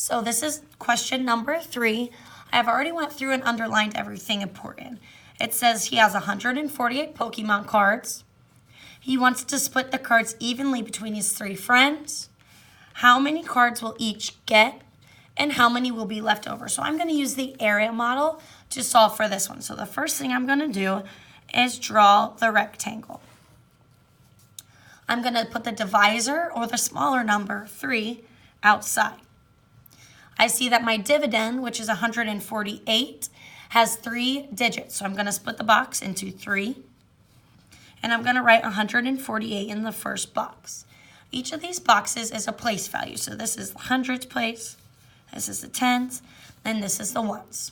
So this is question number 3. I've already went through and underlined everything important. It says he has 148 Pokemon cards. He wants to split the cards evenly between his 3 friends. How many cards will each get? And how many will be left over? So I'm going to use the area model to solve for this one. So the first thing I'm going to do is draw the rectangle. I'm going to put the divisor, or the smaller number, 3, outside. I see that my dividend, which is 148, has 3 digits. So I'm going to split the box into 3. And I'm going to write 148 in the first box. Each of these boxes is a place value. So this is the hundreds place, this is the tens, and this is the ones.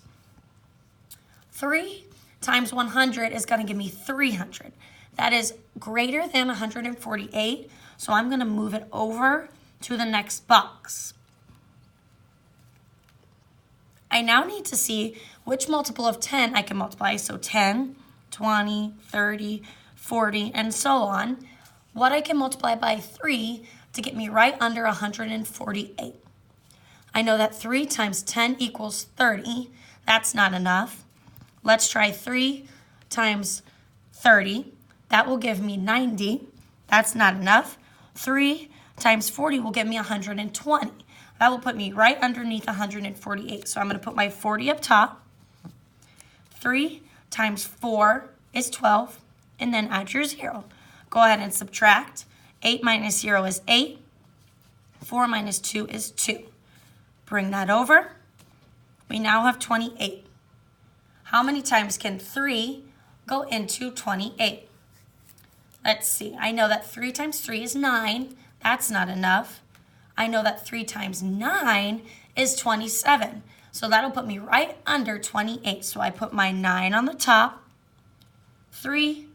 3 times 100 is going to give me 300. That is greater than 148, so I'm going to move it over to the next box. I now need to see which multiple of 10 I can multiply. So 10, 20, 30, 40, and so on. What I can multiply by 3 to get me right under 148. I know that 3 times 10 equals 30. That's not enough. Let's try 3 times 30. That will give me 90. That's not enough. 3 times 40 will give me 120. That will put me right underneath 148. So I'm going to put my 40 up top. 3 times 4 is 12. And then add your 0. Go ahead and subtract. 8 minus 0 is 8. 4 minus 2 is 2. Bring that over. We now have 28. How many times can 3 go into 28? Let's see. I know that 3 times 3 is 9. That's not enough. I know that 3 times 9 is 27. So that'll put me right under 28. So I put my 9 on the top. 3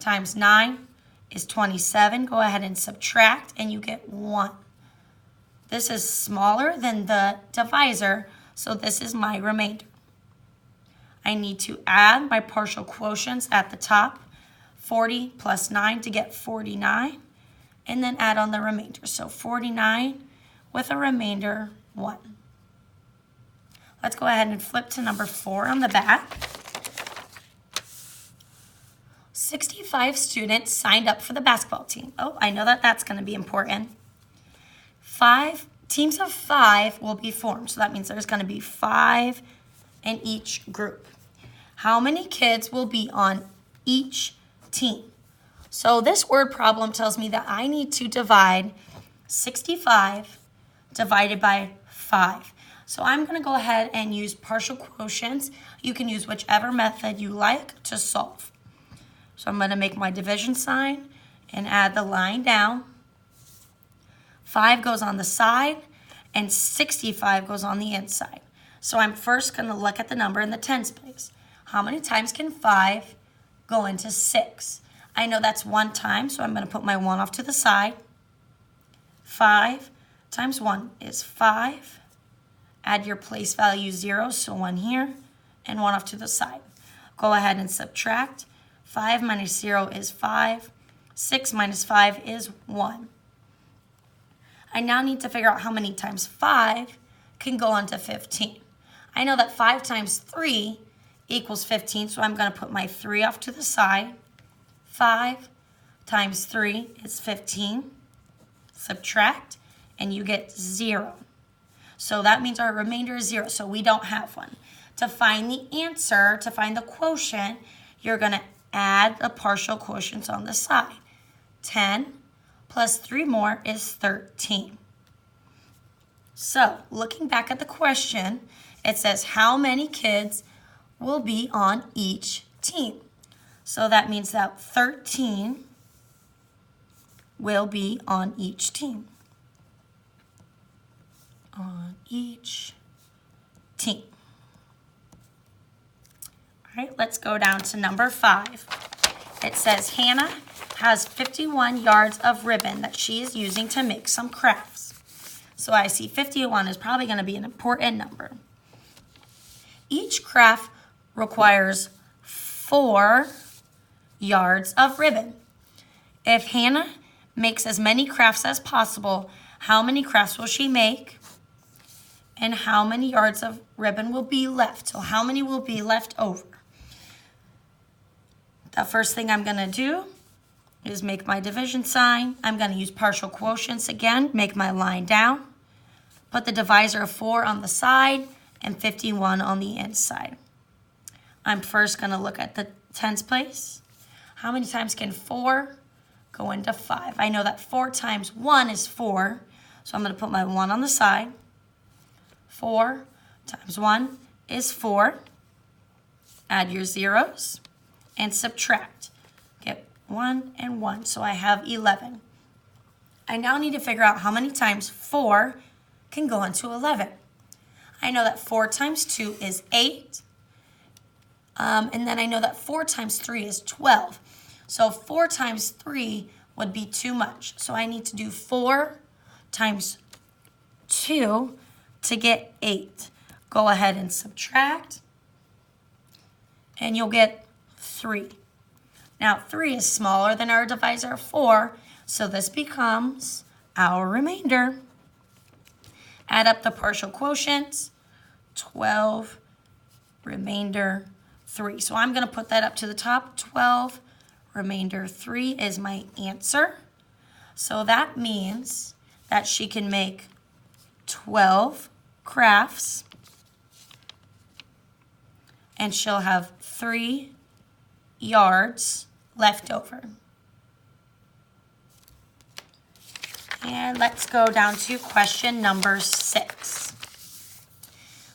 times 9 is 27. Go ahead and subtract, and you get 1. This is smaller than the divisor, so this is my remainder. I need to add my partial quotients at the top, 40 plus 9 to get 49, and then add on the remainder. So 49 with a remainder 1. Let's go ahead and flip to number 4 on the back. 65 students signed up for the basketball team. Oh, I know that that's going to be important. 5 teams of 5 will be formed. So that means there's going to be 5 in each group. How many kids will be on each team? So this word problem tells me that I need to divide 65 divided by 5. So I'm going to go ahead and use partial quotients. You can use whichever method you like to solve. So I'm going to make my division sign and add the line down. 5 goes on the side and 65 goes on the inside. So I'm first going to look at the number in the tens place. How many times can 5 go into 6? I know that's 1 time, so I'm going to put my 1 off to the side. 5 times 1 is 5. Add your place value 0, so 1 here and 1 off to the side. Go ahead and subtract. 5 minus 0 is 5. 6 minus 5 is 1. I now need to figure out how many times 5 can go on to 15. I know that 5 times 3 equals 15, so I'm going to put my 3 off to the side. 5 times 3 is 15. Subtract, and you get 0. So that means our remainder is 0, so we don't have one. To find the answer, to find the quotient, you're going to add the partial quotients on the side. 10 plus 3 more is 13. So, looking back at the question, it says how many kids will be on each team. So that means that 13 will be on each team. On each team. All right, let's go down to number 5. It says Hannah has 51 yards of ribbon that she is using to make some crafts. So I see 51 is probably going to be an important number. Each craft requires 4 yards of ribbon. If Hannah makes as many crafts as possible, how many crafts will she make? and how many yards of ribbon will be left. So how many will be left over? The first thing I'm going to do is make my division sign. I'm going to use partial quotients again, make my line down, put the divisor of 4 on the side and 51 on the inside. I'm first going to look at the tens place. How many times can 4 go into 5? I know that 4 times 1 is 4, so I'm going to put my 1 on the side. 4 times 1 is 4. Add your zeros and subtract. Get 1 and 1, so I have 11. I now need to figure out how many times 4 can go into 11. I know that 4 times 2 is 8. And then I know that 4 times 3 is 12. So 4 times 3 would be too much. So I need to do 4 times 2 to get 8. Go ahead and subtract. And you'll get 3. Now 3 is smaller than our divisor of 4. So this becomes our remainder. Add up the partial quotients. 12, remainder 3. So I'm going to put that up to the top. 12, remainder 3 is my answer. So that means that she can make 12 crafts and she'll have 3 yards left over. And let's go down to question number 6.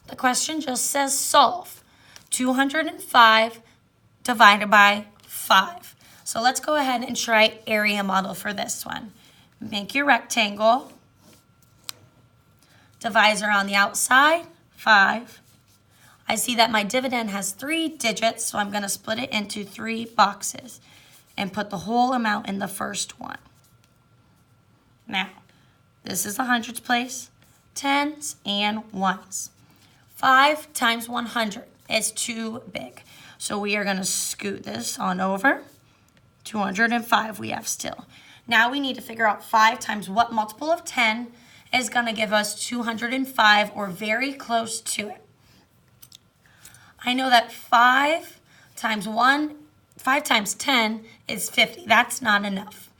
The question just says solve 205 divided by 5. So let's go ahead and try area model for this one. Make your rectangle. Divisor on the outside, 5. I see that my dividend has 3 digits, so I'm going to split it into 3 boxes and put the whole amount in the first one. Now, this is the hundreds place, tens and ones. 5 times 100 is too big, so we are going to scoot this on over. 205 we have still. Now we need to figure out 5 times what multiple of 10 is going to give us 205 or very close to it. I know that 5 times 10 is 50. That's not enough.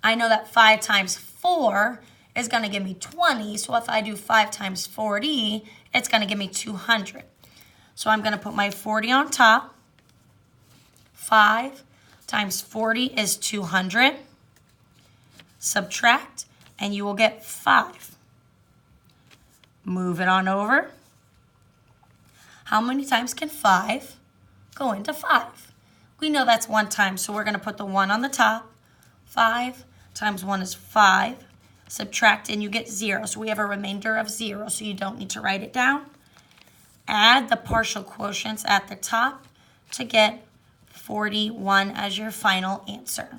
I know that 5 times 4 is going to give me 20. So if I do 5 times 40, it's going to give me 200. So I'm going to put my 40 on top. 5 times 40 is 200. Subtract, and you will get 5. Move it on over. How many times can 5 go into 5? We know that's 1 time, so we're going to put the 1 on the top. 5 times 1 is 5. Subtract, and you get 0. So we have a remainder of 0, so you don't need to write it down. Add the partial quotients at the top to get 41 as your final answer.